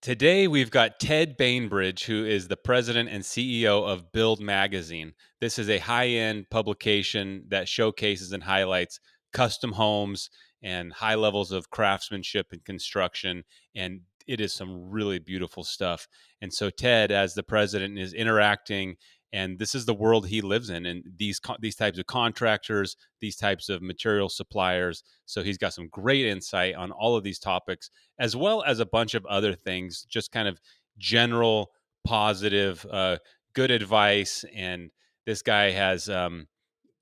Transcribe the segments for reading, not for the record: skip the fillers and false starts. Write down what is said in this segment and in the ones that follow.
Today, we've got Ted Bainbridge, who is the president and CEO of Build Magazine. This is a high end publication that showcases and highlights custom homes and high levels of craftsmanship and construction. And it is some really beautiful stuff. And so, Ted, as the president, is interacting. And this is the world he lives in, and these types of contractors, these types of material suppliers. So he's got some great insight on all of these topics, as well as a bunch of other things, just kind of general positive, good advice. And this guy has,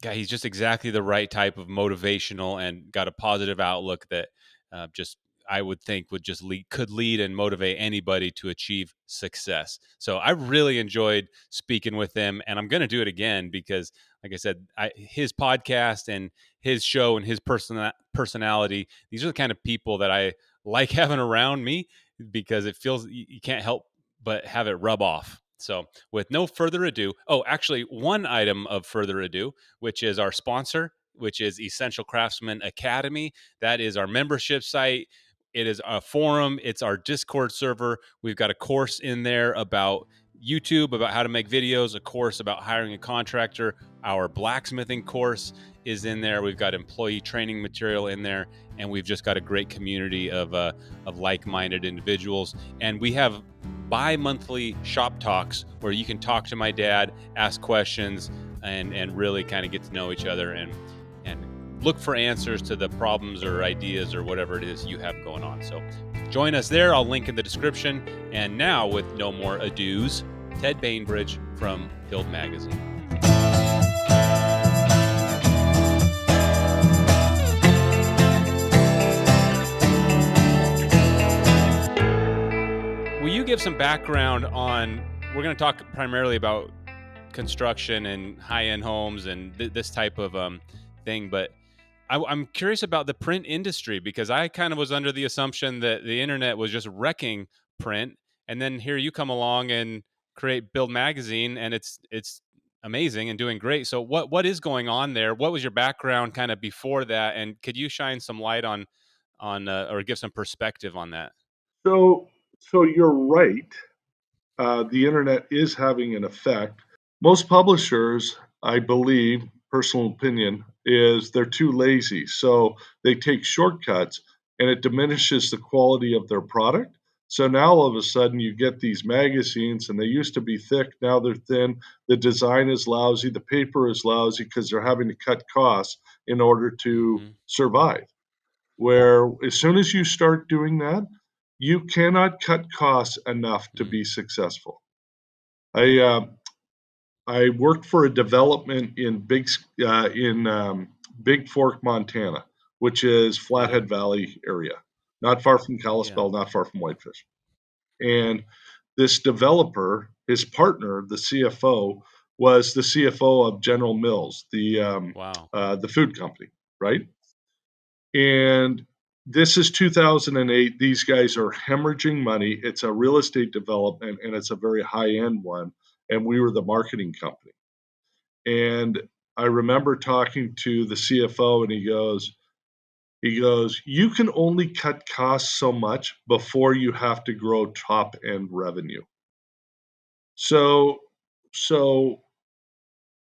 he's just exactly the right type of motivational and got a positive outlook that just I would think would just could lead and motivate anybody to achieve success. So I really enjoyed speaking with him, and I'm going to do it again because, like I said, his podcast and his show and his personality, these are the kind of people that I like having around me because it feels you can't help but have it rub off. So, with no further ado, actually, one item of further ado, which is our sponsor, which is Essential Craftsman Academy. That is our membership site. It is a forum. It's our Discord server. We've got a course in there about YouTube, about how to make videos, a course about hiring a contractor. Our blacksmithing course is in there. We've got employee training material in there, and we've just got a great community of like-minded individuals. And we have bi-monthly shop talks where you can talk to my dad, ask questions, and really kind of get to know each other and look for answers to the problems or ideas or whatever it is you have going on. So join us there. I'll link in the description. And now, with no more ados, Ted Bainbridge from Build Magazine. Will you give some background on, we're going to talk primarily about construction and high-end homes and this type of thing, but I'm curious about the print industry because I kind of was under the assumption that the internet was just wrecking print, and then here you come along and create Build Magazine, and it's amazing and doing great. So what is going on there? What was your background kind of before that, and could you shine some light on or give some perspective on that? So, so you're right. The internet is having an effect. Most publishers, I believe, personal opinion, is they're too lazy. So they take shortcuts and it diminishes the quality of their product. So now all of a sudden you get these magazines and they used to be thick, now they're thin. The design is lousy, the paper is lousy because they're having to cut costs in order to Mm-hmm. survive. Where as soon as you start doing that, you cannot cut costs enough to Mm-hmm. be successful. I I worked for a development in Big Fork, Montana, which is Yeah. Flathead Valley area, not far from Yeah. Kalispell, not far from Whitefish. And this developer, his partner, the CFO, was the CFO of General Mills, Wow. the food company, right? And this is 2008. These guys are hemorrhaging money. It's a real estate development and it's a very high end one. And we were the marketing company. And I remember talking to the CFO and he goes, you can only cut costs so much before you have to grow top end revenue. So, so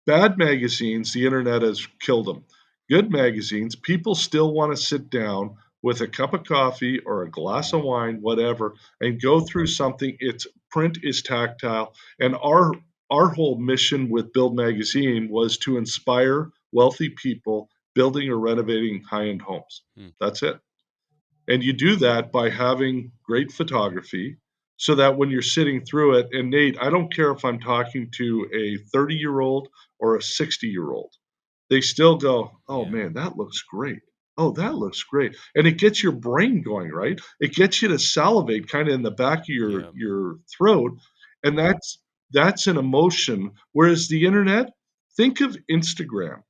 bad magazines, the internet has killed them. Good magazines, people still want to sit down with a cup of coffee or a glass of Mm-hmm. wine, whatever, and go through something. It's print is tactile, and our whole mission with Build Magazine was to inspire wealthy people building or renovating high-end homes. That's it. And you do that by having great photography so that when you're sitting through it, and Nate, I don't care if I'm talking to a 30-year-old or a 60-year-old, they still go, oh Yeah. man, that looks great. Oh, that looks great. And it gets your brain going, right? It gets you to salivate kind of in the back of Yeah. your throat. And that's an emotion. Whereas the internet, think of Instagram,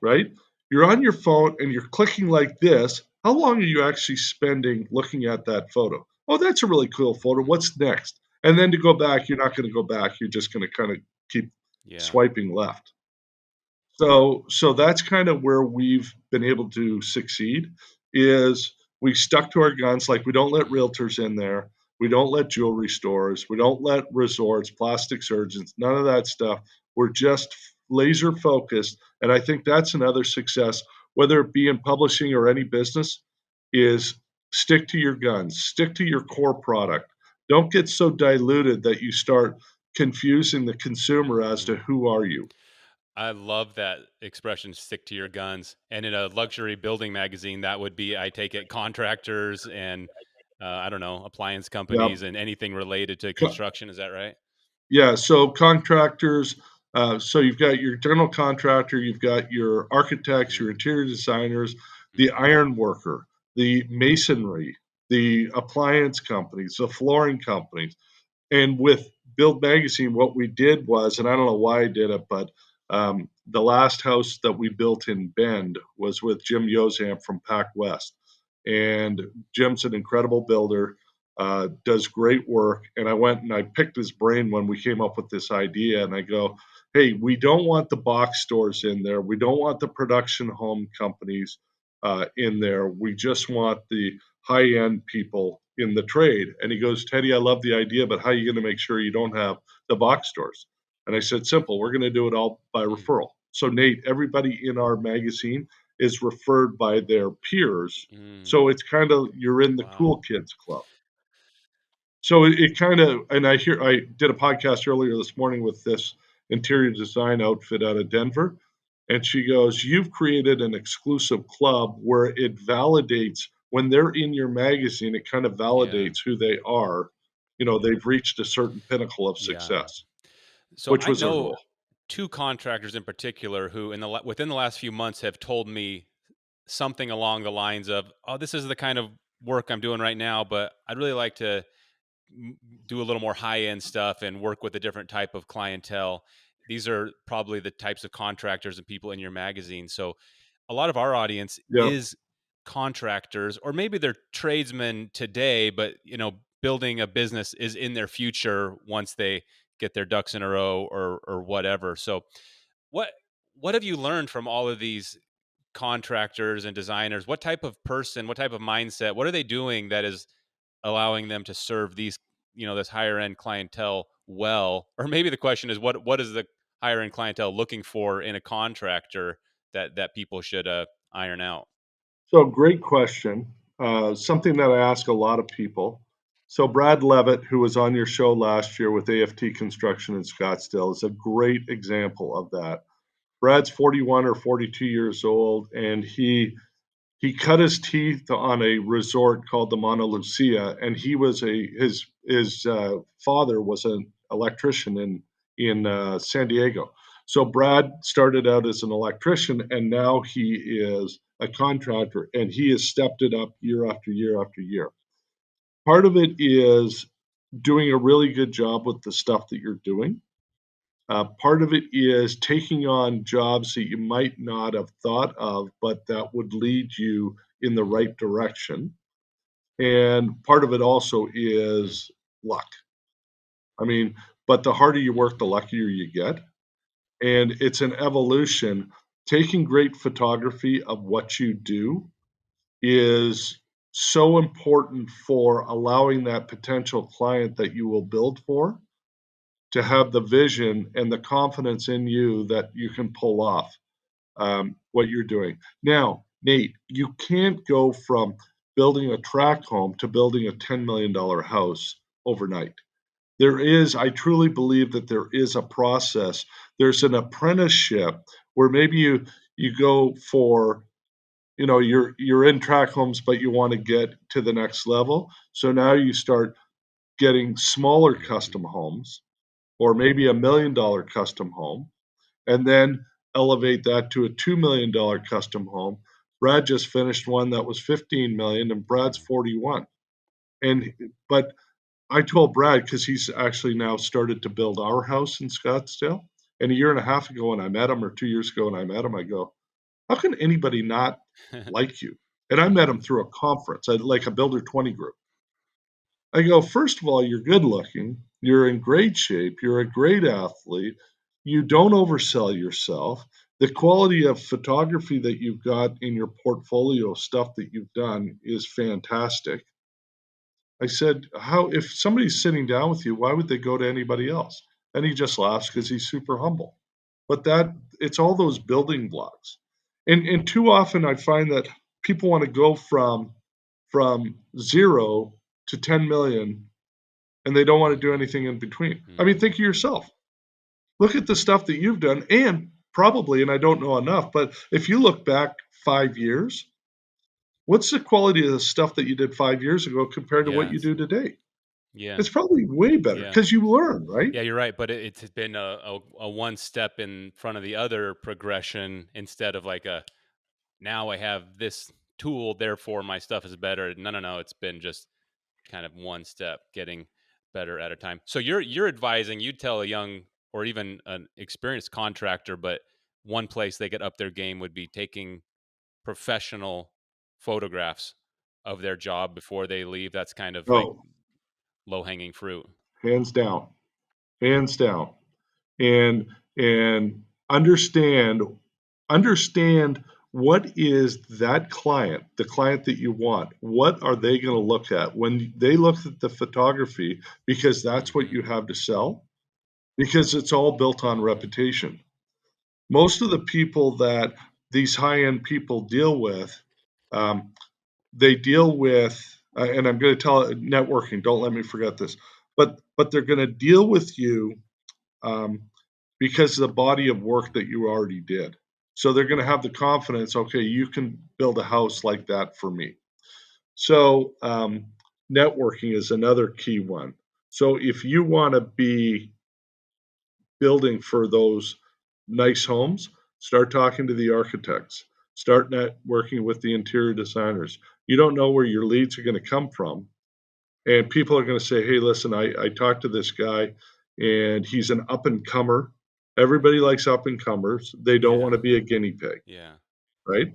right? You're on your phone and you're clicking like this. How long are you actually spending looking at that photo? Oh, that's a really cool photo. What's next? And then to go back, you're not going to go back. You're just going to kind of keep Yeah. swiping left. So that's kind of where we've been able to succeed is we stuck to our guns, like we don't let Mm-hmm. realtors in there. We don't let jewelry stores. We don't let resorts, plastic surgeons, none of that stuff. We're just laser focused. And I think that's another success, whether it be in publishing or any business, is stick to your guns, stick to your core product. Don't get so diluted that you start confusing the consumer as to Mhm. who are you. I love that expression, "stick to your guns." And in a luxury building magazine, that would be, I take it, contractors and, I don't know, appliance Yeah. companies and anything related to construction, is that right? Yeah, so contractors, so you've got your general contractor, you've got your architects, your Mhm, interior designers, the mhm, iron worker, the masonry, the appliance companies, the flooring companies. And with Build Magazine, what we did was, and I don't know why I did it, but the last house that we built in Bend was with Jim Yozam from Pac West. And Jim's an incredible builder, does great work. And I went and I picked his brain when we came up with this idea. And I go, hey, we don't want the box stores in there. We don't want the production home companies in there. We just want the high end people in the trade. And he goes, Teddy, I love the idea, but how are you going to make sure you don't have the box stores? And I said, simple, we're going to do it all by mm, referral. So, Nate, everybody in our magazine is referred by their peers. mm. So it's kind of, you're in the Wow. cool kids club. So it kind of, and I did a podcast earlier this morning with this interior design outfit out of Denver. And she goes, you've created an exclusive club where it validates when they're in your magazine, it kind of Yeah, validates who they are. You know, they've reached a certain pinnacle of yeah. success, So which I was our know goal. 2 contractors in particular who within the last few months have told me something along the lines of, "Oh, this is the kind of work I'm doing right now, but I'd really like to do a little more high end stuff and work with a different type of clientele." These are probably the types of contractors and people in your magazine. So a lot of our audience Yeah. is contractors, or maybe they're tradesmen today, but building a business is in their future once they get their ducks in a row or whatever. So what what have you learned from all of these contractors and designers? What type of person, what type of mindset, what are they doing that is allowing them to serve this higher end clientele well? Or maybe the question is, what is the higher end clientele looking for in a contractor that people should iron out? So great question. Something that I ask a lot of people. So Brad Levitt, who was on your show last year with AFT Construction in Scottsdale, is a great example of that. Brad's 41 or 42 years old, and he cut his teeth on a resort called the Mauna Lucia, and he was his father was an electrician in San Diego. So Brad started out as an electrician, and now he is a contractor, and he has stepped it up year after year after year. Part of it is doing a really good job with the stuff that you're doing. Part of it is taking on jobs that you might not have thought of, but that would lead you in the Mm, right direction. And part of it also mm, is luck. I mean, but the harder you work, the mhm, luckier you get. And it's an evolution. Taking great photography of what you do is so important for allowing that potential client that you will build for to have the vision and the confidence in you that you can pull off what you're doing. Now, Nate, you can't go from building a tract home to building a $10 million house overnight. I truly believe that there is a process. There's an apprenticeship where maybe you go for, you're in tract homes, but you want to get to the next level. So now you start getting smaller mhm, custom homes or maybe $1 million custom home and then elevate that to a $2 million custom home. Brad just finished one that was 15 million and Brad's mhm, 41. And but I told Brad because he's actually now started to build our house in Scottsdale. And a year and a half ago when I met him, or 2 years ago when I met him, I go, how can anybody not like you? And I met him mhm, through a conference, like a Builder 20 group. I go, first of all, you're good looking. You're in great shape. You're a great athlete. You don't oversell yourself. The quality of photography that you've got in your portfolio, stuff that you've done, is fantastic. I said, how, if somebody's sitting down with you, why would they go to anybody else? And he just laughs Mhm. because he's super humble. But that, it's all those building blocks. And too often I find that people want to go from 0 to 10 million and they don't want to do Mhm. anything in between. I mean, Mhm. think of yourself. Look at the stuff that you've done, and probably, and I don't know enough, but if you look back 5 years, what's the quality of the stuff that you did 5 years ago compared to what you Yes. do today? Yeah. It's probably way better Yeah. because you learn, right? Yeah, you're right, but it's been a one step in front of the other progression instead of like a now I have this tool, therefore my stuff is better. No, no, no. It's been just kind of one step getting better at a time. So you're advising, you tell a young or even an experienced contractor, but one place they could up their game would be taking professional photographs of their job before they leave. That's kind of like Oh, low hanging fruit. hands down, hands down. And understand what is that client, the client that you want, what are they going to look at when they look at the photography, because that's what Hmm. you have to sell, because it's all built on Hmm. reputation. Most of the people that these high-end people deal with, um, they deal with, and I'm going to tell it networking. Don't let me forget this, but they're going to deal with you um, because of the body of work that you already did. So they're going to have the confidence. Okay, you can build a house like that for me. So networking is another key one. So if you want to be building for those nice homes, start talking to the architects, start networking with the interior designers. You don't know where your leads are going to come from. And people are going to say, hey, listen, I talked to this guy and he's an up and comer. Everybody likes up and comers. They don't Yeah. want to be a guinea pig, Yeah. right?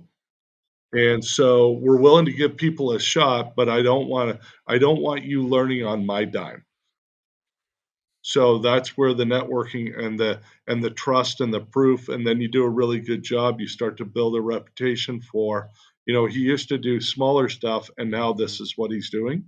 And so we're willing to give people a shot, but I don't want you learning on Hmm. my dime. So that's where the networking and the trust and the proof, and then you do a really good job. You start to build a reputation for, he used to do smaller stuff, and now Hmm. this is what he's doing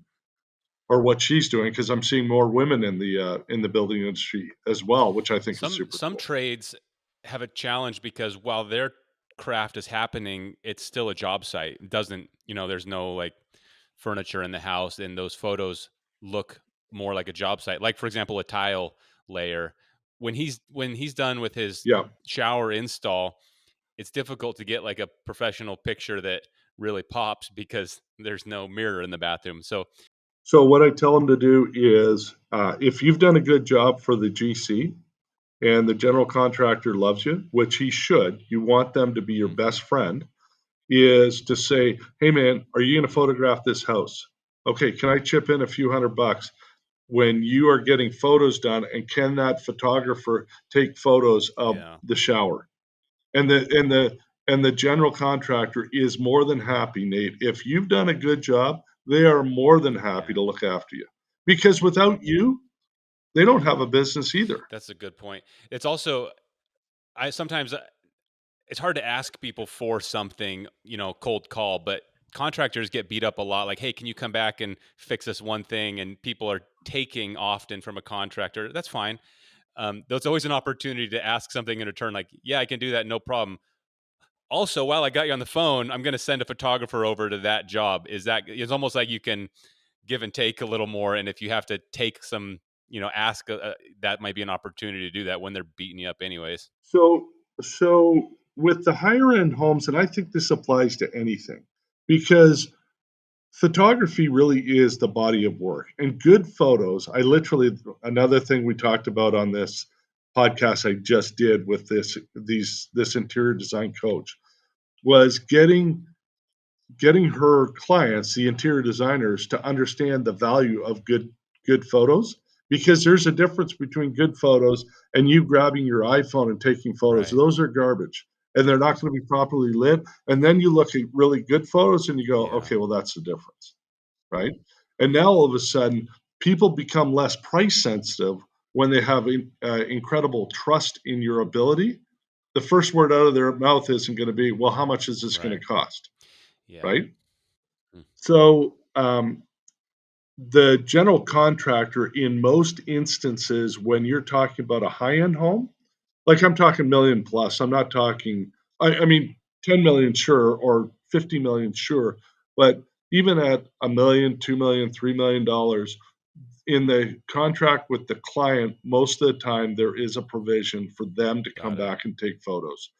or what she's doing. Because I'm seeing more women in the building industry as well, which I think is super Some cool. trades have a challenge because while their craft is happening, it's still a job site. It doesn't, there's no like furniture in the house, and those photos look more like a job site. Like for example, a tile layer. When he's done with his Yeah. shower install, it's difficult to get like a professional picture that really pops because there's no mirror in the bathroom. So, So what I tell them to do is, if you've done a good job for the GC and the general contractor loves you, which he should, you want them to be your mhm, best friend, is to say, hey man, are you going to photograph this house? Okay, can I chip in a few $100 when you are getting photos done? And can that photographer take photos of yeah, the shower? And the general contractor is more than happy, Nate. If you've done a good job, they are more than happy yeah, to look after you. Because without you, they don't have a business either. that's a good point. It's also I sometimes it's hard to ask people for something, cold call, but contractors get beat up a lot. Like, hey, can you come back and fix this one thing? And people are taking often from a contractor. That's fine. There's always an opportunity to ask something in return, like, yeah, I can do that, no problem. Also, while I got you on the phone, I'm going to send a photographer over to that job. It's almost like you can give and take a little more. And if you have to take some, ask, that might be an opportunity to do that when they're beating you up, anyways. So, so with the higher end homes, and I think this applies to anything, because photography really is the body of work and good photos. I literally, another thing we talked about on this podcast I just did with this interior design coach was getting her clients, the interior designers, to understand the value of good photos, because there's a difference between good photos and you grabbing your iPhone and taking photos. Right. Those are garbage and they're not going to be properly lit. And then you look at really good photos and you go, Yeah. okay, well, that's the difference, right? And now all of a sudden, people become less price sensitive when they have incredible trust in your ability. The first word out of their mouth isn't going to be, well, how much is this going Right. to cost? Yeah. Right. Mm. So, The general contractor, in most instances, when you're talking about a high-end home, like I'm talking million plus, I'm not talking, I mean, 10 million, sure, or 50 million, sure. But even at a million, 2 million, $3 million in the contract with the client, most of the time there is a provision for them to come Got it. back and take photos.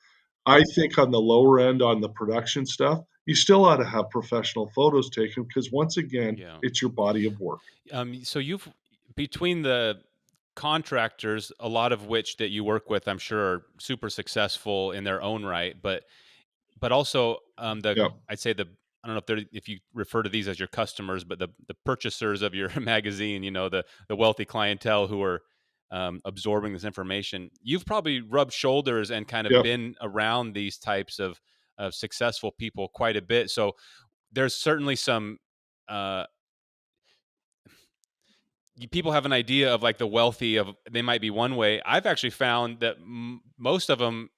I think on the lower end, on the production stuff, you still ought to have professional photos taken because once again, Yeah. it's your body of work. So you've between the contractors, a lot of which that you work with, I'm sure, are super successful in their own right, but also the Yeah, I'd say the I don't know if you refer to these as your customers, but the purchasers of your magazine, the wealthy clientele who are absorbing this information. You've probably rubbed shoulders and kind of yeah, been around these types of successful people quite a bit. So there's certainly some. Uh, People have an idea of like the wealthy of they might be one way. I've actually found that most of them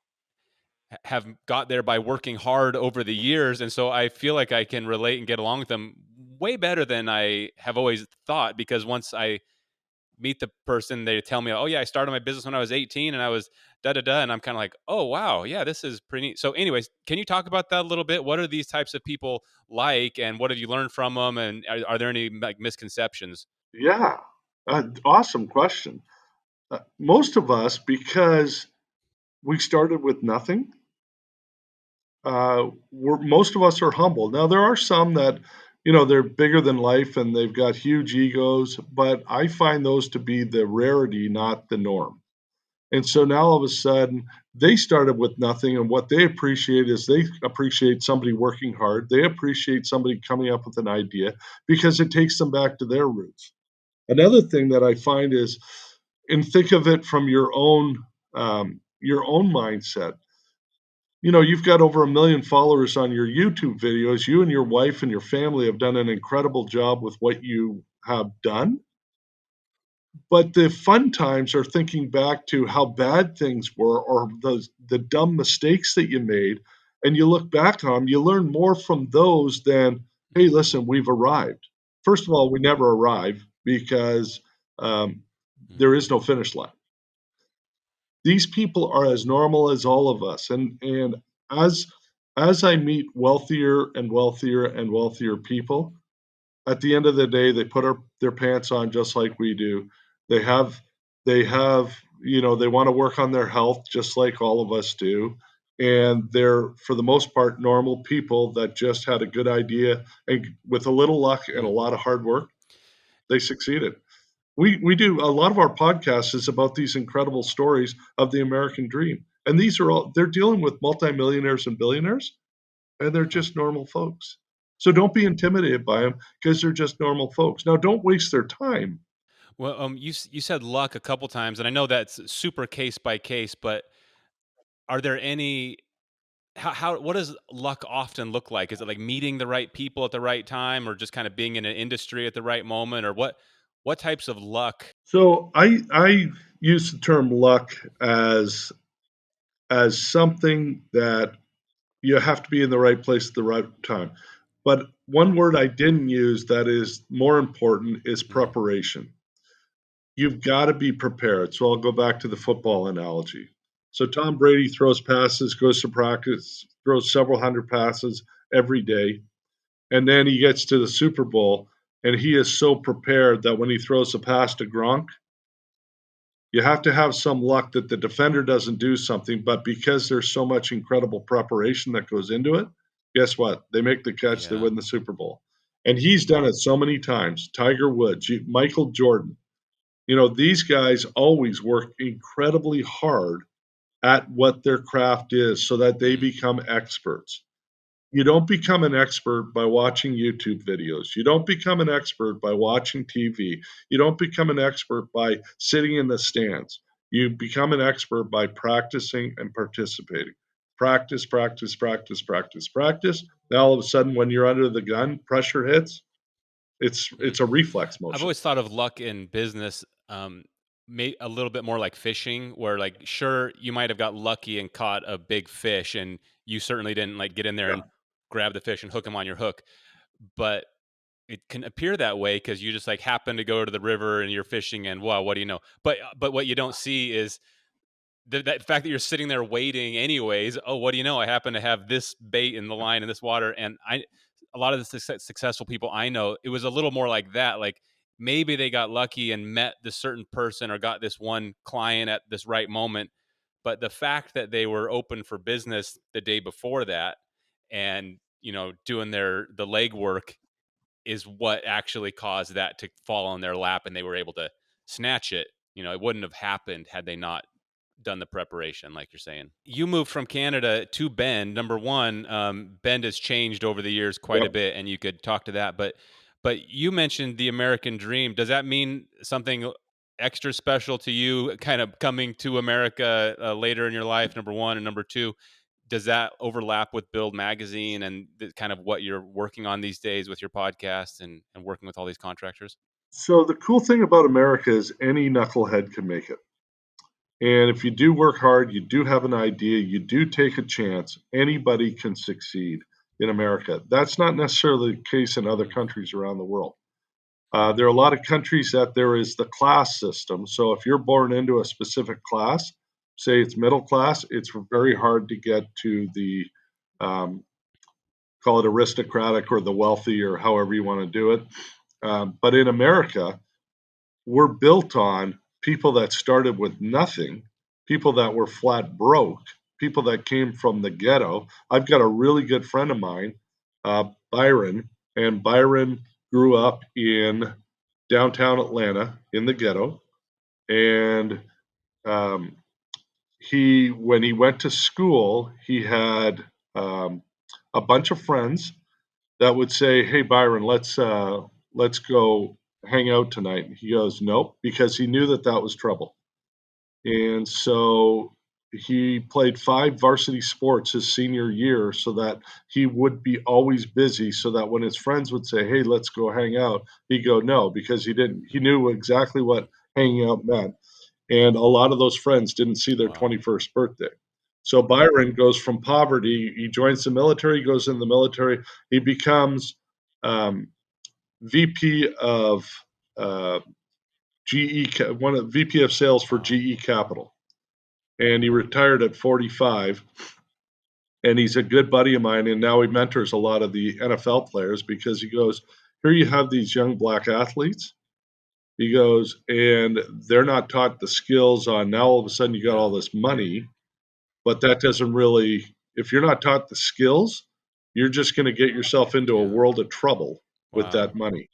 have got there by working hard over the years, and so I feel like I can relate and get along with them way better than I have always thought. Because once I meet the person, they tell me, "Oh yeah, I started my business when I was 18, and I was da da da," and I'm kind of like, "Oh wow, yeah, this is pretty neat." So, anyways, can you talk about that a little bit? What are these types of people like, and what have you learned from them? And are there any like misconceptions? yeah. Awesome question. Most of us, because we started with nothing, most of us are humble. Now, there are some that, they're bigger than life and they've got huge egos, but I find those to be the rarity, not the norm. And so now all of a sudden, they started with nothing, and what they appreciate is they appreciate somebody working hard. They appreciate somebody coming up with an idea because it takes them back to their roots. Another thing that I find is, and think of it from your own mindset. You've got over 1 million followers on your YouTube videos. You and your wife and your family have done an incredible job with what you have done. But the fun times are thinking back to how bad things were or the dumb mistakes that you made, and you look back on them, you learn more from those than, "Hey, Hmm. listen, we've arrived." First of all, we never arrive because, um, there Hmm. is no finish line. These people are as normal as all of us, and as as I meet wealthier and wealthier and wealthier people, at the end of the day, they put their pants on just like we do. They have they want to work on their health just like all of us do. And they're, for the most part, normal people that just had a good idea and with a little luck and a lot of hard work, they succeeded. We do a lot of our podcast is about these incredible stories of the American dream. And these are all they're dealing with multimillionaires and billionaires, and they're Huh. just normal folks. So don't be intimidated by them because they're just normal folks. Now, don't waste their time. Well, you said luck a couple times, and I know that's super case by case, but are there any how what does luck often look like? Is it like meeting the right people at the right time, or just kind of being in an industry at the right moment, or what types of luck? So I use the term luck as something that you have to be in the right place at the right time. But one word I didn't use that is more important is Mhm. preparation. You've got to be prepared. So I'll go back to the football analogy. So Tom Brady throws passes, goes to practice, throws several hundred passes every day, and then he gets to the Super Bowl, and he is so prepared that when he throws a pass to Gronk, you have to have some luck that the defender doesn't do something, but because there's so much incredible preparation that goes into it, guess what? They make the catch, they Yeah. win the Super Bowl. And he's done it so many times. Tiger Woods, Michael Jordan. These guys always work incredibly hard at what their craft is so that they Mm. become experts. You don't become an expert by watching YouTube videos. You don't become an expert by watching TV. You don't become an expert by sitting in the stands. You become an expert by practicing and participating. Practice, practice, practice, practice, practice. Now all of a sudden, when you're under the gun, pressure hits. Mm. It's a reflex I've motion. always thought of luck in business, a little bit more like fishing, where like sure you might have got lucky and caught a big fish, and you certainly didn't like get in there Yeah, and grab the fish and hook him on your hook, but it can appear that way because you just like happen to go to the river and you're fishing and wow, what do you know? But what you don't see is that fact that you're sitting there waiting anyways. Oh, what do you know? I happen to have this bait in the line in this water, and I a lot of the successful people I know, it was a little more like that. Like maybe they got lucky and met this certain person or got this one client at this right moment, but the fact that they were open for business the day before that and doing the legwork is what actually caused that to fall on their lap and they were able to snatch it. It wouldn't have happened had they not done the preparation, like you're saying. You moved from Canada to Bend. Number one, Bend has changed over the years quite a Yep. bit, and you could talk to that. But you mentioned the American dream. Does that mean something extra special to you, kind of coming to America later in your life? Number one, and number two, does that overlap with Build Magazine and kind of what you're working on these days with your podcast and working with all these contractors? So the cool thing about America is any knucklehead can make it. And if you do work hard, you do have an idea, you do take a chance, anybody can succeed in America. That's not necessarily the case in other Mhm. countries around the world. There are a lot of countries that there is the class system. So if you're born into a specific class, say it's middle class, it's very hard to get to the um, call it aristocratic or the wealthy or however you want to do it. But in America, we're built on people that started with nothing, people that were flat broke, people that came from the ghetto. I've got a really good friend of mine, Byron, and Byron grew up in downtown Atlanta in the ghetto. And um, when he went to school, he had um, a bunch of friends that would say, "Hey Byron, let's go hang out tonight." And he goes, "Nope," because he knew that that was trouble. And so he played 5 varsity sports his senior year so that he would be always busy so that when his friends would say, "Hey, let's go hang out," he'd go, "No," because he knew exactly what hanging out meant. And a lot of those friends didn't see their Wow. 21st birthday. So Byron goes from poverty, he joins the military, goes in the military, he becomes VP of uh, GE, one of VP of sales for Wow. GE Capital, and he retired at 45. And he's a good buddy of mine, and now he mentors a lot of the NFL players because he goes, "Here you have these young black athletes." He goes, and they're not taught the skills on now all of a sudden you got Yeah. all this money, but that doesn't really, if you're not taught the skills, you're just going to get yourself into a Yeah. world of trouble with Wow. that money.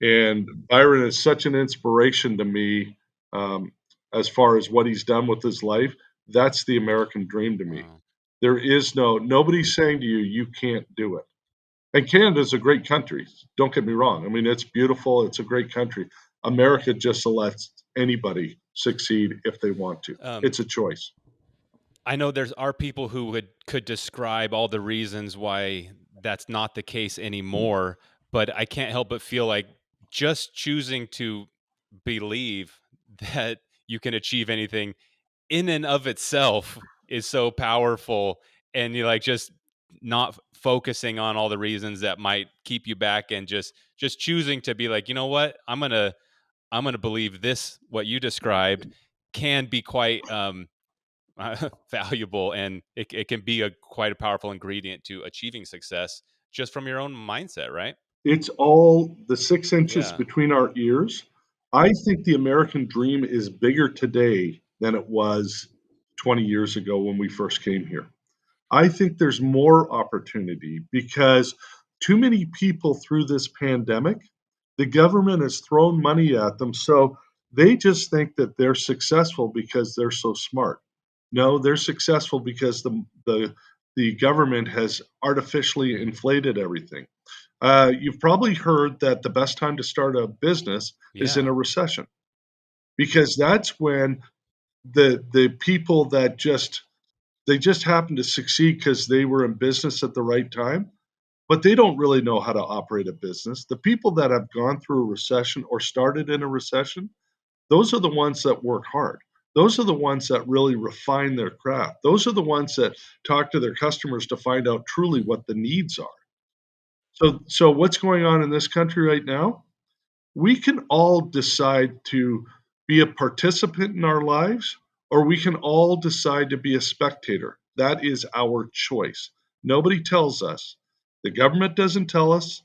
And Byron is such an inspiration to me um, as far as what he's done with his life. That's the American dream to me. Wow. There is nobody's saying to you, you can't do it. And Canada's a great country. Don't get me wrong. I mean, it's beautiful. It's a great country. America just lets anybody succeed if they want to. Um, It's a choice. I know there's are people who could describe all the reasons why that's not the case anymore, but I can't help but feel like just choosing to believe that you can achieve anything in and of itself is so powerful, and you like just not focusing on all the reasons that might keep you back and just choosing to be like, you know what, I'm gonna believe this, what you described can be quite valuable, and it can be a quite a powerful ingredient to achieving success just from your own mindset, right? It's all the 6 inches Yeah. between our ears. I think the American dream is bigger today than it was 20 years ago when we first came here. I think there's more opportunity because too many people through this pandemic, the government has thrown money at them. So they just think that they're successful because they're so smart. No, they're successful because the government has artificially Mhm. inflated everything. You've probably heard that the best time to start a business is in Yeah. a recession because that's when the people that just happen to succeed because they were in business at the right time, but they don't really know how to operate a business. The people that have gone through a recession or started in a recession, those are the ones that work hard. Those are the ones that really refine their craft. Those are the ones that talk to their customers to find out truly Mhm. what the needs are. So what's going on in this country right now? We can all decide to be a participant in our lives, or we can all decide to be a spectator. That is our choice. Nobody tells us. The government doesn't tell us.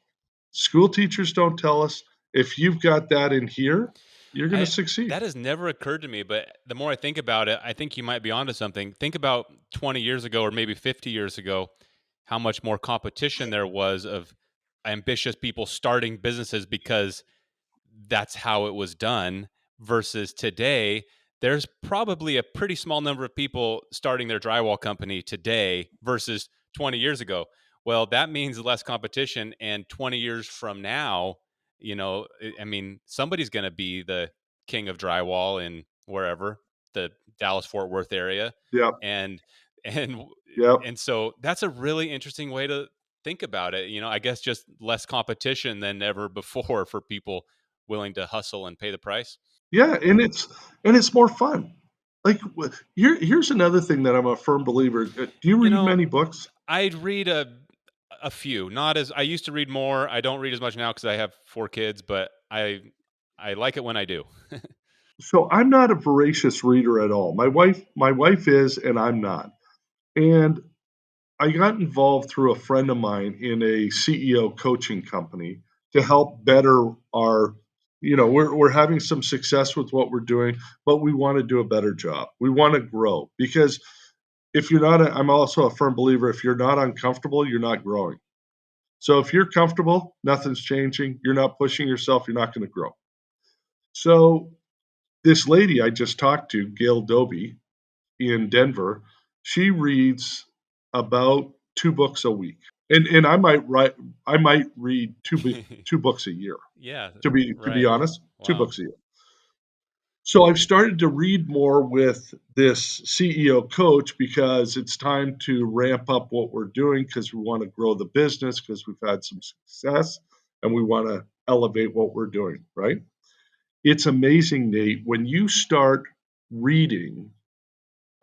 School teachers don't tell us. If you've got that in here, you're going to I succeed. That has never occurred to me, but the more I think about it, I think you might be onto something. Think about 20 years ago or maybe 50 years ago, how much more competition there was of ambitious people starting businesses because that's how it was done versus today there's probably a pretty small number of people starting their drywall company today versus 20 years ago. Well, that means less competition, and 20 years from now, I mean, somebody's going to be the king of drywall in wherever, the Dallas Fort Worth area. Yep. and and Yep. and so that's a really interesting way to think about it. I guess just less competition than ever before for people willing to hustle and pay the price. Yeah, and it's more fun. Like here's another thing that I'm a firm believer. Do you You read know, many books? I'd read a few. Not as I used to read more. I don't read as much now because I have 4 kids, but I like it when I do. So I'm not a voracious reader at all. My wife is, and I'm not. And I got involved through a friend of mine in a CEO coaching company to help better our, we're having some success with what we're doing, but we want to do a better job. We want to grow because if you're not, I'm also a firm believer, if you're not uncomfortable, you're not growing. So if you're comfortable, nothing's changing, you're not pushing yourself, you're not going to grow. So this lady I just talked to, Gail Doby in Denver, she reads about 2 books a week. And I might read two books a year. Yeah, To be right. honest, two Wow. books a year. So I've started to read more with this CEO coach because it's time to ramp up what we're doing because we want to grow the business because we've had some success and we want to elevate what we're doing, right? It's amazing, Nate, when you start reading.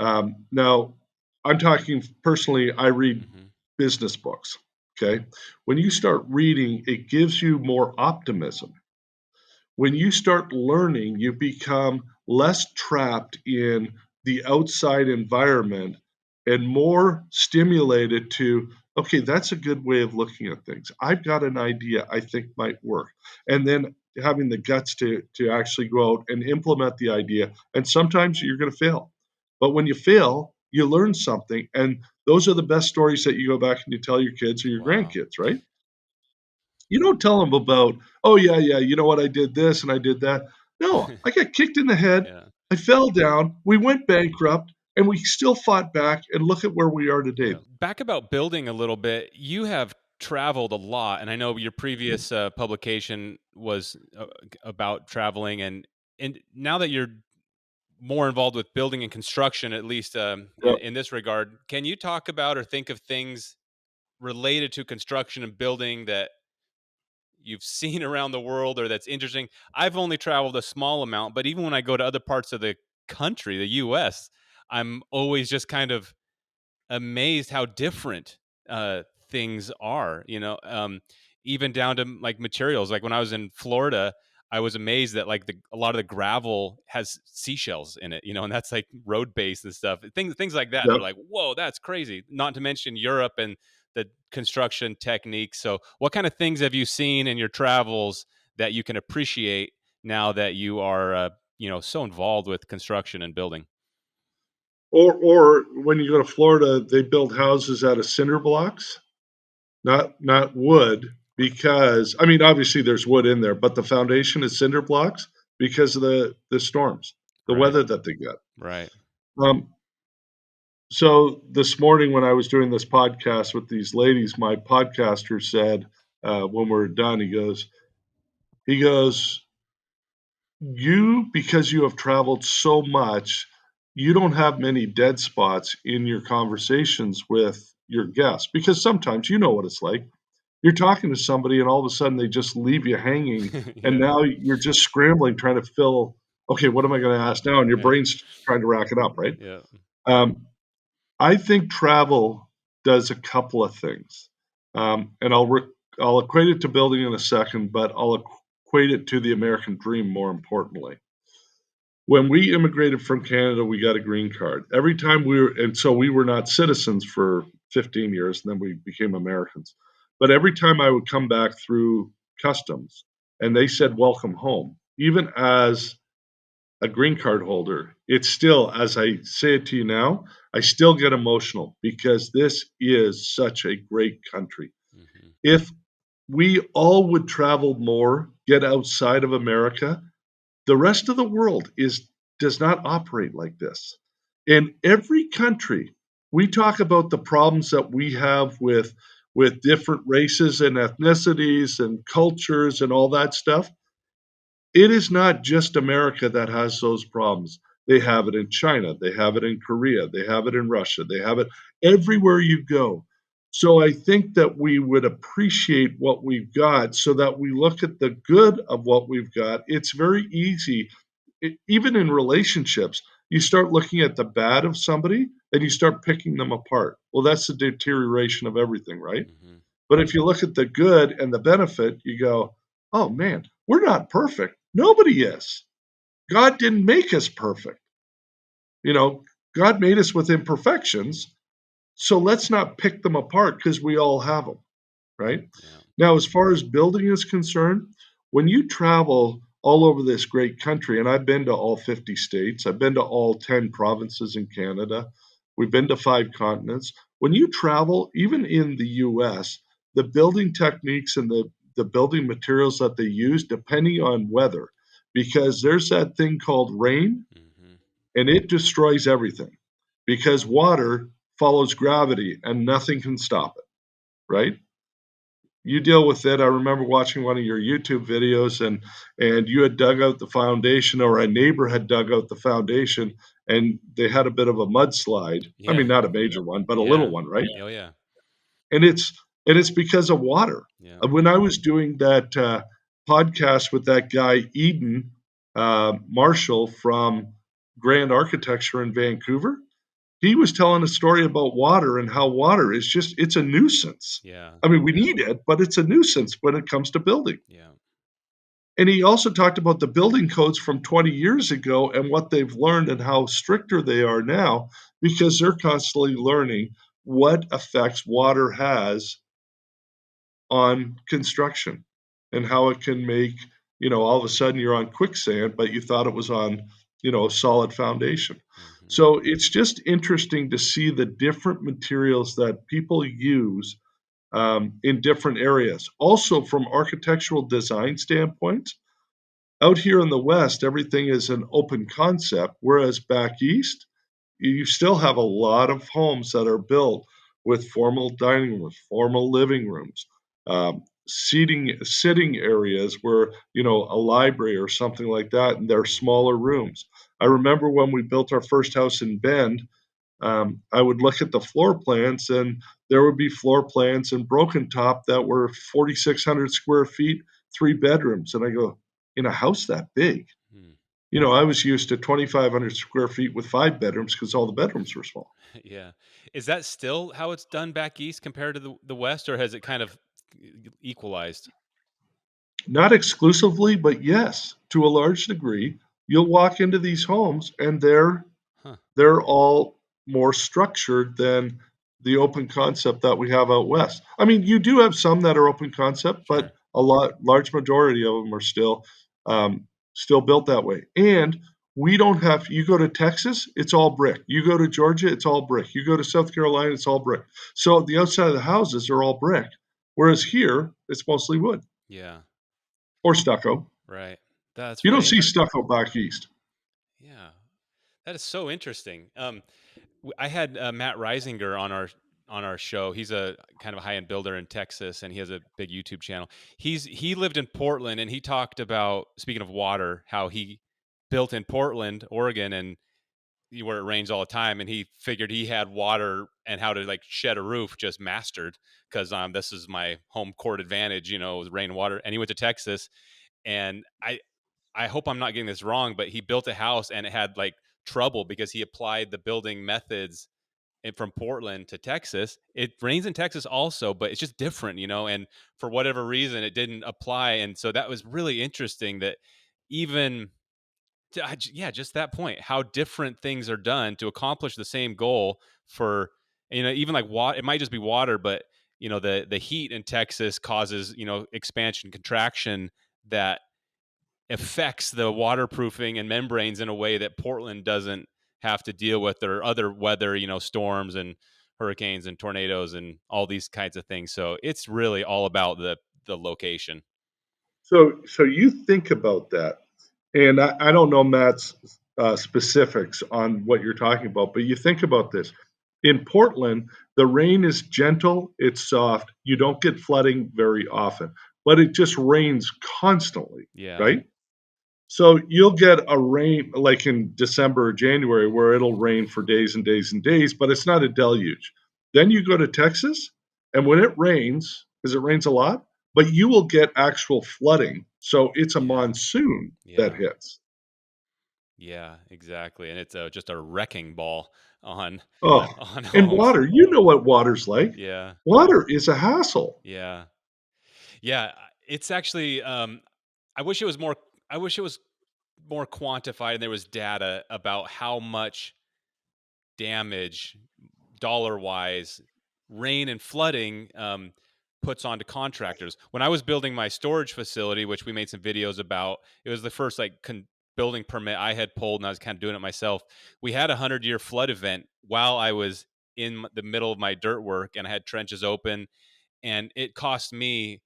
Now, I'm talking personally, I read Hmm. business books. Okay. When you start reading, it gives you more optimism. When you start learning, you become less trapped in the outside environment and more stimulated to, okay, that's a good way of looking at things. I've got an idea I think might work. And then having the guts to actually go out and implement the idea. And sometimes you're going to fail. But when you fail, you learn something. And those are the best stories that you go back and you tell your kids or your Wow. grandkids, right? You don't tell them about, oh, yeah, yeah, you know what? I did this and I did that. No, I got kicked in the head. Yeah. I fell down. We went bankrupt and we still fought back. And look at where we are today. Yeah. Back about building a little bit, you have traveled a lot, and I know your previous publication was about traveling, and now that you're more involved with building and construction, at least Yep. in this regard, can you talk about or think of things related to construction and building that you've seen around the world or that's interesting? I've only traveled a small amount, but even when I go to other parts of the country, the US, I'm always just kind of amazed how different things are. Even down to like materials. Like when I was in Florida, I was amazed that like a lot of the gravel has seashells in it. And that's like road base and stuff. Things like that. They're Yep. like, whoa, that's crazy. Not to mention Europe and the construction techniques. So, what kind of things have you seen in your travels that you can appreciate now that you are, so involved with construction and building? Or when you go to Florida, they build houses out of cinder blocks, not wood, because I mean obviously there's wood in there, but the foundation is cinder blocks because of the storms, the Right. weather that they get. Right. Um, So this morning when I was doing this podcast with these ladies, my podcaster said when we're done, he goes, you because you have traveled so much, you don't have many dead spots in your conversations with your guests because sometimes you know what it's like. You're talking to somebody and all of a sudden they just leave you hanging, and Yeah. now you're just scrambling trying to fill. Okay, what am I going to ask now? And your Yeah. brain's trying to rack it up, right? Yeah. Um, I think travel does a couple of things, and I'll equate it to building in a second, but I'll equate it to the American dream more importantly. When we immigrated from Canada, we got a green card. Every time and so we were not citizens for 15 years, and then we became Americans. But every time I would come back through customs and they said, welcome home, even as a green card holder, it's still, as I say it to you now, I still get emotional because this is such a great country. Mm-hmm. If we all would travel more, get outside of America, the rest of the world does not operate like this. In every country, we talk about the problems that we have with different races and ethnicities and cultures and all that stuff. It is not just America that has those problems. They have it in China, they have it in Korea, they have it in Russia, they have it everywhere you go. So I think that we would appreciate what we've got so that we look at the good of what we've got. It's very easy, even in relationships, you start looking at the bad of somebody and you start picking them apart. Well, that's the deterioration of everything, right? Mm-hmm. But if you look at the good and the benefit, you go, oh man, we're not perfect. Nobody is. God didn't make us perfect. You know, God made us with imperfections. So let's not pick them apart because we all have them, right? Yeah. Now, as far as building is concerned, when you travel all over this great country, and I've been to all 50 states, I've been to all 10 provinces in Canada, we've been to 5 continents. When you travel, even in the US, the building techniques and the building materials that they use, depending on weather, because there's that thing called rain Mm-hmm. and it destroys everything because water follows gravity and nothing can stop it, right? You deal with it. I remember watching one of your YouTube videos and you had dug out the foundation or a neighbor had dug out the foundation and they had a bit of a mudslide. I Yeah. mean, not a major one, but a little Yeah. one, right? Oh yeah. And it's because of water. Yeah. When I was doing that podcast with that guy Eden Marshall from Grand Architecture in Vancouver, he was telling a story about water and how water is just it's a nuisance. Yeah. I mean, we need it, but it's a nuisance when it comes to building. Yeah. And he also talked about the building codes from 20 years ago and what they've learned and how stricter they are now because they're constantly learning what effects water has on construction and how it can make, all of a sudden you're on quicksand, but you thought it was on, a solid foundation. Mm-hmm. So it's just interesting to see the different materials that people use in different areas. Also, from architectural design standpoint, out here in the West, everything is an open concept, whereas back east, you still have a lot of homes that are built with formal dining rooms, formal living rooms, sitting areas where a library or something like that, and they're Mm-hmm. smaller rooms. I remember when we built our first house in Bend, I would look at the floor plans, and there would be floor plans in Broken Top that were 4,600 square feet, 3 bedrooms, and I go, in a house that big. Mm. I was used to 2,500 square feet with 5 bedrooms because all the bedrooms were small. Yeah. Is that still how it's done back east compared to the West, or has it kind of equalized? Not exclusively, but yes, to a large degree. You'll walk into these homes and Huh. they're all more structured than the open concept that we have out west. I mean, you do have some that are open concept, but Sure. large majority of them are still built that way. And we don't have. You go to Texas, it's all brick. You go to Georgia, it's all brick. You go to South Carolina, it's all brick. So the outside of the houses are all brick, whereas here it's mostly wood Yeah. or stucco. Right. That's You don't really see interesting. stucco back east. Yeah. That is so interesting. I had Matt Reisinger on our show. He's a kind of a high end builder in Texas, and he has a big YouTube channel. He lived in Portland, and he talked about, speaking of water, how he built in Portland, Oregon, and where it rains all the time, and he figured he had water and how to like shed a roof just mastered because this is my home court advantage, with rain and water. And he went to Texas, and I hope I'm not getting this wrong, but he built a house and it had like trouble because he applied the building methods from Portland to Texas. It rains in Texas also, but it's just different, and for whatever reason, it didn't apply. And so that was really interesting that even, yeah, just that point, how different things are done to accomplish the same goal for, even like water, it might just be water, but the heat in Texas causes, expansion, contraction that affects the waterproofing and membranes in a way that Portland doesn't have to deal with, or other weather, storms and hurricanes and tornadoes and all these kinds of things. So it's really all about the location. So you think about that, and I don't know Matt's specifics on what you're talking about, but you think about this. In Portland, the rain is gentle, it's soft, you don't get flooding very often, but it just rains constantly, Yeah. right? So you'll get a rain like in December or January where it'll rain for days and days and days, but it's not a deluge. Then you go to Texas, and when it rains, because it rains a lot, but you will get actual flooding. So it's a Yeah. monsoon that Yeah. hits. Yeah, exactly. And it's just a wrecking ball on Oh, on and homes. water, you know what water's like. Yeah. Water is a hassle. Yeah. Yeah. It's actually I wish it was more I wish it was more quantified and there was data about how much damage dollar wise rain and flooding puts onto contractors. When I was building my storage facility, which we made some videos about, it was the first like building permit I had pulled, and I was kind of doing it myself. We had 100-year flood event while I was in the middle of my dirt work, and I had trenches open, and it cost me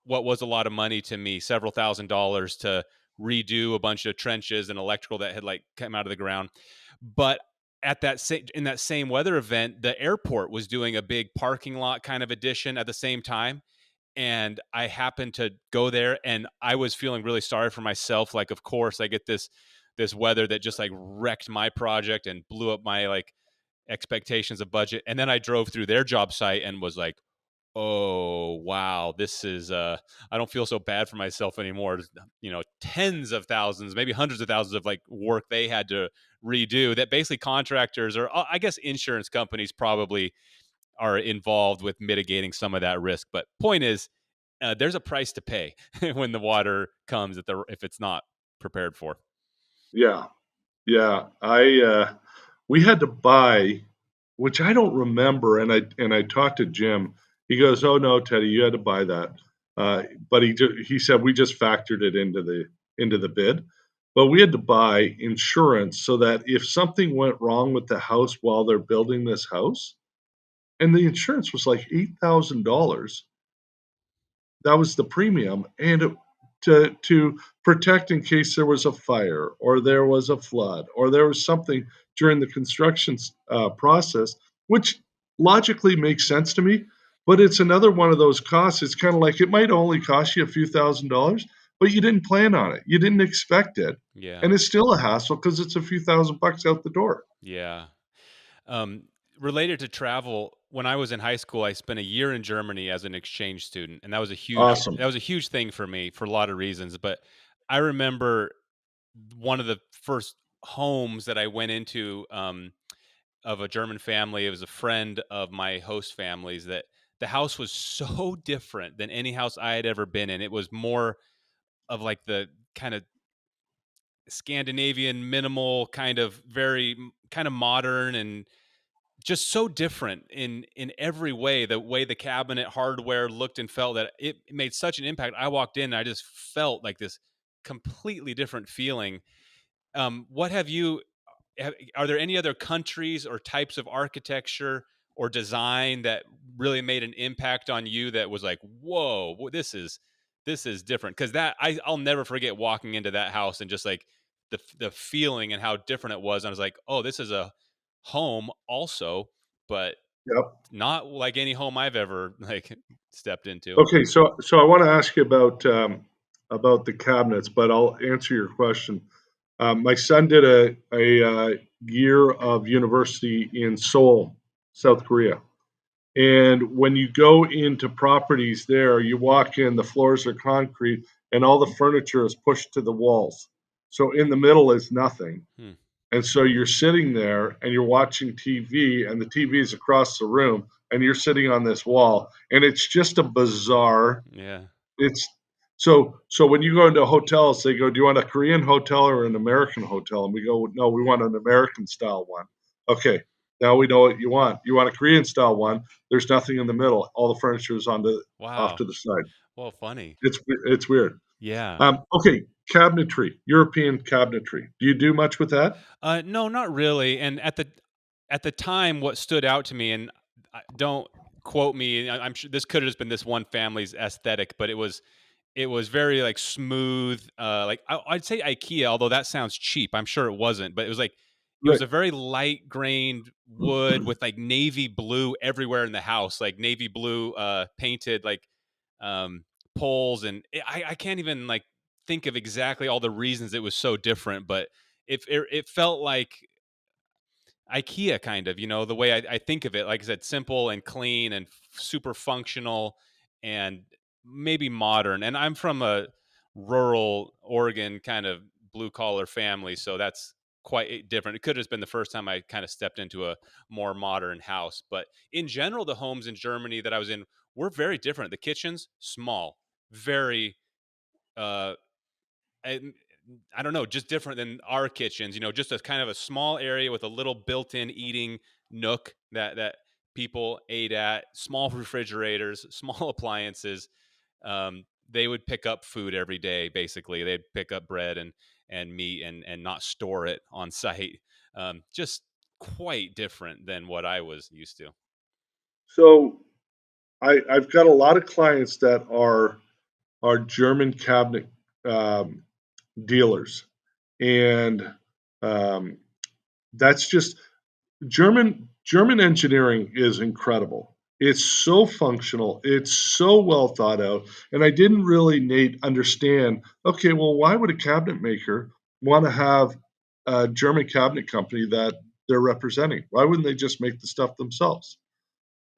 what was a lot of money to me, several $1,000s to redo a bunch of trenches and electrical that had like come out of the ground. But at that same in that same weather event, the airport was doing a big parking lot kind of addition at the same time. And I happened to go there, and I was feeling really sorry for myself. Like, of course, I get this weather that just like wrecked my project and blew up my like expectations of budget. And then I drove through their job site and was like, oh wow, this is I don't feel so bad for myself anymore. Tens of thousands, maybe hundreds of thousands of like work they had to redo, that basically contractors, or I guess insurance companies probably are involved with mitigating some of that risk. But point is, there's a price to pay when the water comes, if it's not prepared for. Yeah. Yeah. We had to buy, which I don't remember, and I talked to Jim. He goes, "Oh no, Teddy, you had to buy that." But he said we just factored it into the bid. But we had to buy insurance so that if something went wrong with the house while they're building this house, and the insurance was like $8,000, that was the premium, and to protect in case there was a fire or there was a flood or there was something during the construction process, which logically makes sense to me. But it's another one of those costs. It's kind of like it might only cost you a few $1,000s, but you didn't plan on it. You didn't expect it, Yeah. and it's still a hassle because it's a few $1,000s out the door. Yeah. Um, Related to travel, when I was in high school, I spent a year in Germany as an exchange student, and Awesome. that was a huge thing for me for a lot of reasons. But I remember one of the first homes that I went into, of a German family. It was a friend of my host family's. That the house was so different than any house I had ever been in. It was more of like the kind of Scandinavian minimal, kind of very kind of modern, and just so different in every way. The way the cabinet hardware looked and felt, that it made such an impact. I walked in and I just felt like this completely different feeling. What have you Are there any other countries or types of architecture or design that really made an impact on you, that was like, whoa, this is different? Because I'll never forget walking into that house and just like the feeling and how different it was. And I was like, oh, this is a home also, but Yep. not like any home I've ever like stepped into. Okay, so I want to ask you about the cabinets, but I'll answer your question. My son did a year of university in Seoul, South Korea, and when you go into properties there, you walk in, the floors are concrete, and all the furniture is pushed to the walls. So in the middle is nothing. Hmm. And so you're sitting there and you're watching TV, and the TV is across the room, and you're sitting on this wall, and it's just a bizarre. Yeah. It's so when you go into hotels, they go, "Do you want a Korean hotel or an American hotel?" And we go, "No, we want an American style one." Okay, now we know what you want. You want a Korean style one. There's nothing in the middle. All the furniture is off Wow. to the side. Well, funny. It's weird. Yeah. Okay, cabinetry, European cabinetry. Do you do much with that? No, not really. And at the time, what stood out to me, and don't quote me, I'm sure this could have just been this one family's aesthetic, but it was very like smooth. Like I'd say IKEA, although that sounds cheap. I'm sure it wasn't, but it was Right. a very light grained wood with like navy blue everywhere in the house, like navy blue painted like um, poles, and I can't even like think of exactly all the reasons it was so different, but it felt like IKEA kind of, the way I think of it. Like I said, simple and clean and super functional and maybe modern. And I'm from a rural Oregon kind of blue collar family, so that's quite different. It could have just been the first time I kind of stepped into a more modern house. But in general, the homes in Germany that I was in were very different. The kitchens, small, very uh and I don't know, just different than our kitchens. Just a kind of a small area with a little built-in eating nook that people ate at. Small refrigerators, small appliances. They would pick up food every day. Basically, they'd pick up bread and meat and not store it on site. Just quite different than what I was used to. So I've got a lot of clients that are German cabinet um, dealers, and um, that's just German engineering is incredible. It's so functional. It's so well thought out. And I didn't really, Nate, understand. Okay, well, why would a cabinet maker want to have a German cabinet company that they're representing? Why wouldn't they just make the stuff themselves?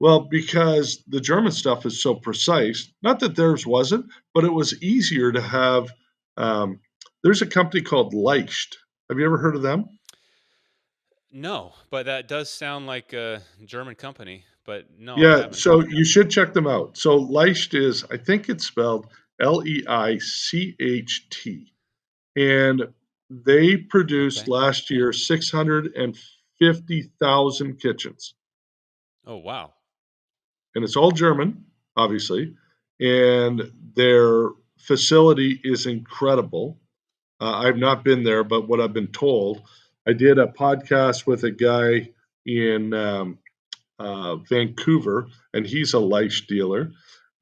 Well, because the German stuff is so precise. Not that theirs wasn't, but it was easier to have. Um, there's a company called Leicht. Have you ever heard of them? No, but that does sound like a German company. But no, I Yeah, haven't. so you should check them out. So Leicht is, I think it's spelled Leicht, and they produced Okay. last year 650,000 kitchens, Oh wow. and it's all German, obviously, and their facility is incredible. I've not been there, but what I've been told, I did a podcast with a guy in Vancouver, and he's a Leish dealer.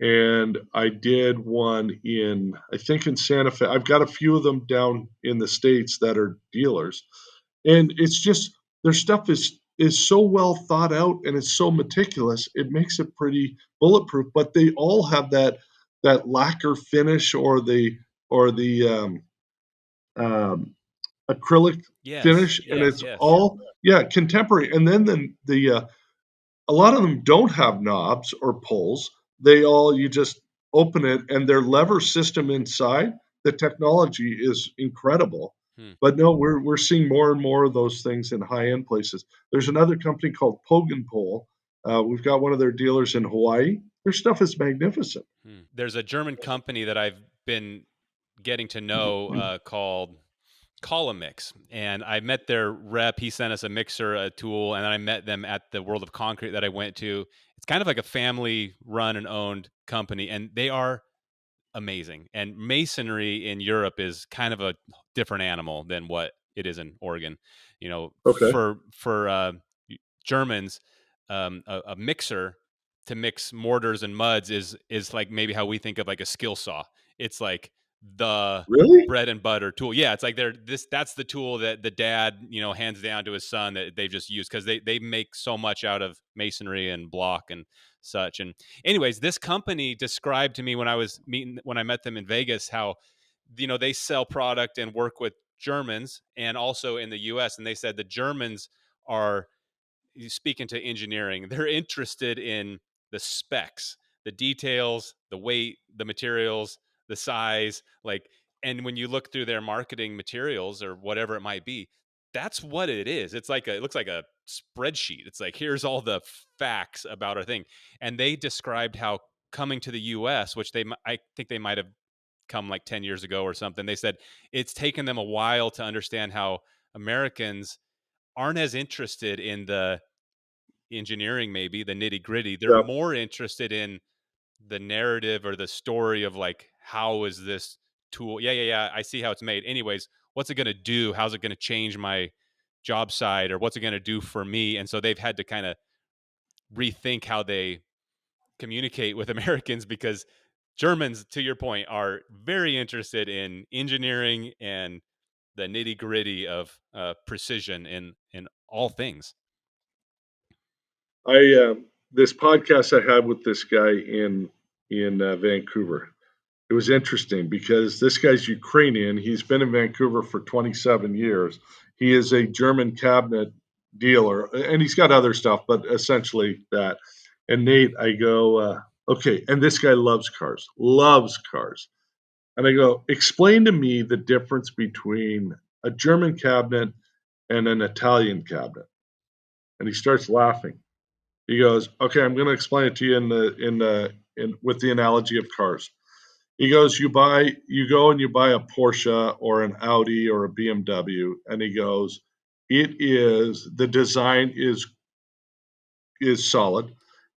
And I did one I think in Santa Fe. I've got a few of them down in the States that are dealers. And it's just their stuff is so well thought out and it's so meticulous. It makes it pretty bulletproof, but they all have that lacquer finish or the um, acrylic Yes, finish, and yes, it's yes. all contemporary. And then the a lot of them don't have knobs or pulls. They all you just open it, and their lever system inside, the technology is incredible. Hmm. But no, we're seeing more and more of those things in high end places. There's another company called Pogan Pole. We've got one of their dealers in Hawaii. Their stuff is magnificent. Hmm. There's a German company that I've been getting to know called Columix, and I met their rep. He sent us a mixer, a tool, and then I met them at the World of Concrete that I went to. It's kind of like a family run and owned company, and they are amazing. And masonry in Europe is kind of a different animal than what it is in Oregon. Okay, For Germans, a mixer to mix mortars and muds is like maybe how we think of like a skill saw. It's like the really? bread and butter tool. Yeah, it's like that's the tool that the dad hands down to his son that they've just used because they make so much out of masonry and block and such. And anyways, this company described to me when I met them in Vegas how they sell product and work with Germans and also in the US, and they said the Germans are speaking to engineering, they're interested in the specs, the details, the weight, the materials, the size, like and when you look through their marketing materials or whatever it might be, that's what it is. It's like it looks like a spreadsheet. It's like here's all the facts about our thing, and they described how coming to the U.S., which I think they might have come like 10 years ago or something. They said it's taken them a while to understand how Americans aren't as interested in the engineering, maybe the nitty gritty. They're Yeah. more interested in the narrative or the story of like, how is this tool? Yeah, yeah, yeah. I see how it's made. Anyways, what's it going to do? How's it going to change my job site, or what's it going to do for me? And so they've had to kind of rethink how they communicate with Americans, because Germans, to your point, are very interested in engineering and the nitty gritty of precision in all things. This podcast I had with this guy in Vancouver. It was interesting because this guy's Ukrainian. He's been in Vancouver for 27 years. He is a German cabinet dealer, and he's got other stuff, but essentially that. And Nate, I go, okay. And this guy loves cars, loves cars. And I go, explain to me the difference between a German cabinet and an Italian cabinet. And he starts laughing. He goes, okay, I'm going to explain it to you in with the analogy of cars. He goes, you go and you buy a Porsche or an Audi or a BMW, and he goes, the design is solid.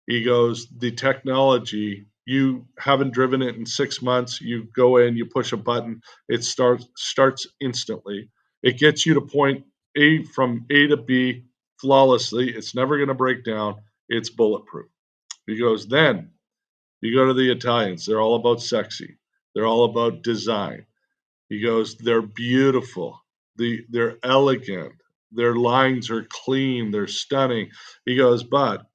He goes, the technology, you haven't driven it in 6 months. You go in, you push a button, it starts instantly. It gets you to point A from A to B flawlessly. It's never going to break down. It's bulletproof. He goes, then you go to the Italians. They're all about sexy. They're all about design. He goes, they're beautiful. They're elegant. Their lines are clean. They're stunning. He goes, but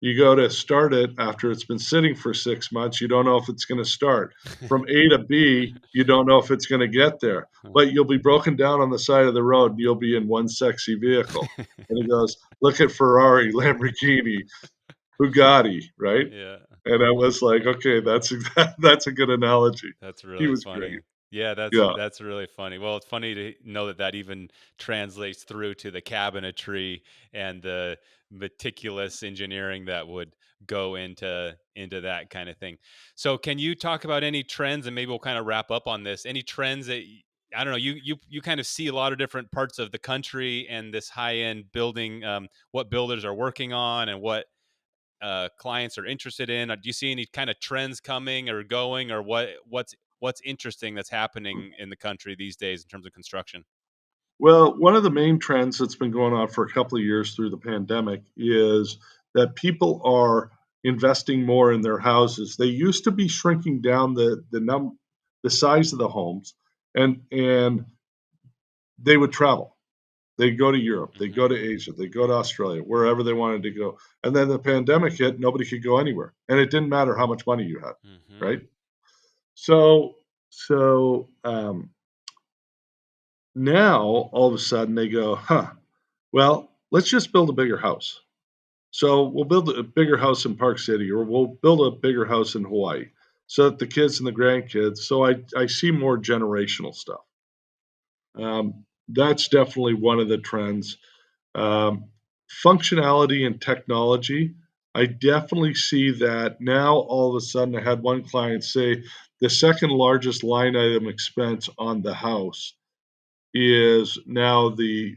you go to start it after it's been sitting for 6 months. You don't know if it's going to start. From A to B, you don't know if it's going to get there. But you'll be broken down on the side of the road and you'll be in one sexy vehicle. And he goes, look at Ferrari, Lamborghini, Bugatti, right? Yeah. And I was like, okay, that's a good analogy. That's He really was great. funny. Yeah, Yeah. that's really funny. Well, it's funny to know that that even translates through to the cabinetry and the meticulous engineering that would go into that kind of thing. So, can you talk about any trends, and maybe we'll kind of wrap up on this? Any trends that I don't know, you kind of see a lot of different parts of the country and this high end building, what builders are working on and what clients are interested in? Do you see any kind of trends coming or going, or what's interesting that's happening in the country these days in terms of construction? Well, one of the main trends that's been going on for a couple of years through the pandemic is that people are investing more in their houses. They used to be shrinking down the size of the homes, and they would travel. They'd go to Europe, they'd Hmm. go to Asia, they'd go to Australia, wherever they wanted to go. And then the pandemic hit, nobody could go anywhere. And it didn't matter how much money you had, Hmm. right? So so now all of a sudden they go, huh, well, let's just build a bigger house. So we'll build a bigger house in Park City, or we'll build a bigger house in Hawaii, so that the kids and the grandkids. So I see more generational stuff. That's definitely one of the trends. Um, Functionality and technology. I definitely see that now. All of a sudden, I had one client say the second largest line item expense on the house is now the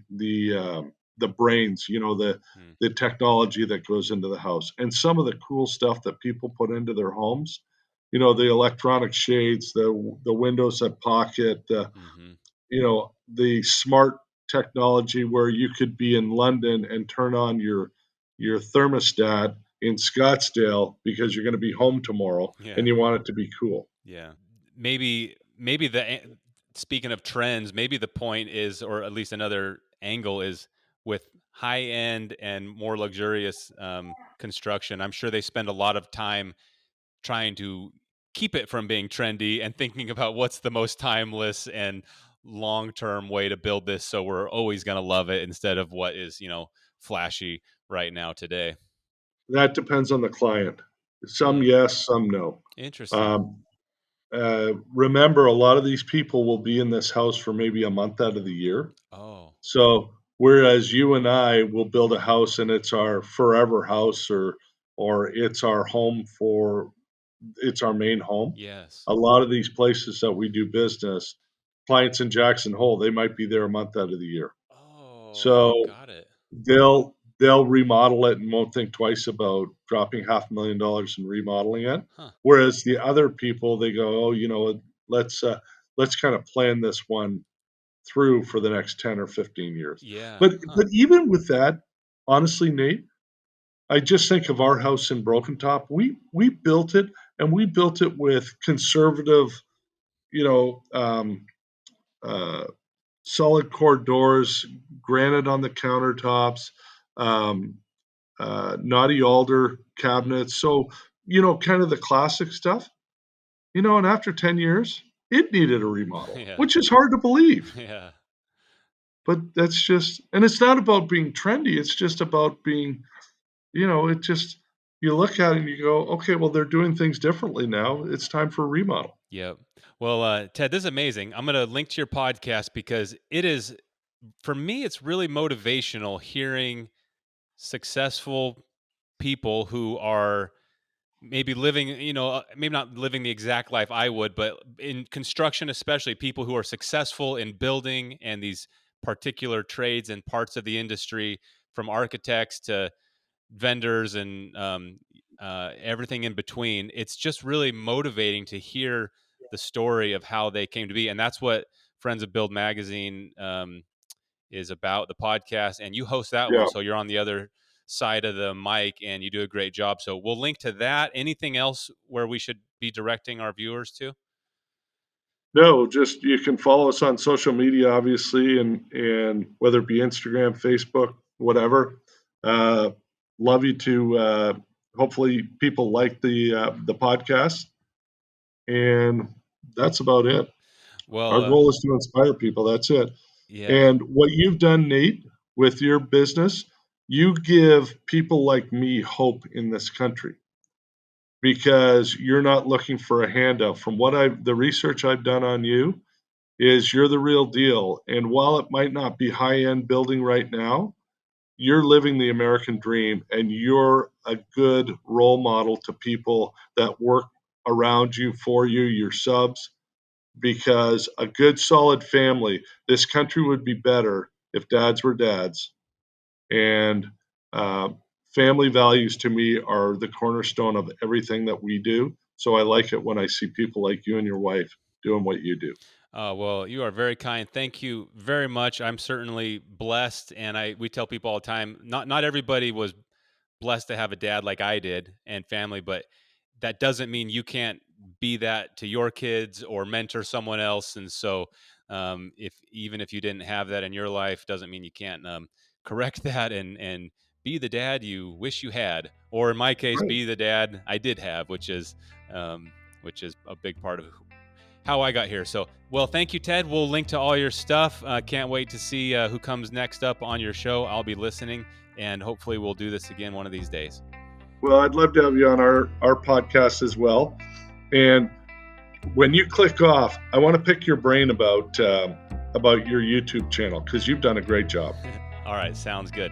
brains, Hmm. the technology that goes into the house, and some of the cool stuff that people put into their homes. The electronic shades, the windows that pocket, Hmm. the smart technology where you could be in London and turn on your thermostat in Scottsdale because you're going to be home tomorrow Yeah. and you want it to be cool. Yeah. Maybe speaking of trends, maybe the point is, or at least another angle is, with high end and more luxurious construction. I'm sure they spend a lot of time trying to keep it from being trendy and thinking about what's the most timeless and long-term way to build this, so we're always going to love it, instead of what is, flashy right now today. That depends on the client. Some Hmm. yes, some no. Interesting. Um, Remember, a lot of these people will be in this house for maybe a month out of the year. Oh. So Whereas you and I will build a house and it's our forever house, or it's our home for it's our main home. Yes. A lot of these places that we do business, clients in Jackson Hole, they might be there a month out of the year. Oh, So got it. they'll remodel it and won't think twice about dropping $500,000 and remodeling it. Huh. Whereas the other people, they go, oh, let's let's kind of plan this one through for the next 10 or 15 years. Yeah. But even with that, honestly, Nate, I just think of our house in Broken Top. We built it, and we built it with conservative, you know, uh, solid core doors, granite on the countertops, um, naughty alder cabinets. So, kind of the classic stuff. And after 10 years, it needed a remodel, Yeah. which is hard to believe. Yeah. But that's just, and it's not about being trendy. It's just about being, it just, you look at it and you go, okay, well, they're doing things differently now. It's time for a remodel. Yep. Well, Ted, this is amazing. I'm going to link to your podcast because it is, for me, it's really motivational hearing successful people who are maybe living, maybe not living the exact life I would, but in construction, especially people who are successful in building and these particular trades and parts of the industry, from architects to vendors and everything in between. It's just really motivating to hear the story of how they came to be. And that's what Friends of Build Magazine is about, the podcast. And you host that one. Yeah. So you're on the other side of the mic and you do a great job. So we'll link to that. Anything else where we should be directing our viewers to? No, just you can follow us on social media, obviously, and whether it be Instagram, Facebook, whatever. Uh, Love you to. Hopefully, people like the podcast, and that's about it. Well, Our goal is to inspire people. That's it. yeah. And what you've done, Nate, with your business, you give people like me hope in this country because you're not looking for a handout. From the research I've done on you, is you're the real deal. And while it might not be high end building right now, you're living the American dream and you're a good role model to people that work around you, for you, your subs, because a good solid family, this country would be better if dads were dads. And uh, family values to me are the cornerstone of everything that we do. So I like it when I see people like you and your wife doing what you do. Well, you are very kind. Thank you very much. I'm certainly blessed, and we tell people all the time, not everybody was blessed to have a dad like I did and family, but that doesn't mean you can't be that to your kids or mentor someone else. And so, if even if you didn't have that in your life, doesn't mean you can't correct that and be the dad you wish you had, or in my case, Right. be the dad I did have, um, which is a big part of how I got here. So, well, thank you, Ted. We'll link to all your stuff. Can't wait to see who comes next up on your show. I'll be listening, and hopefully, we'll do this again one of these days. Well, I'd love to have you on our podcast as well. And when you click off, I want to pick your brain about your YouTube channel because you've done a great job. All right, sounds good.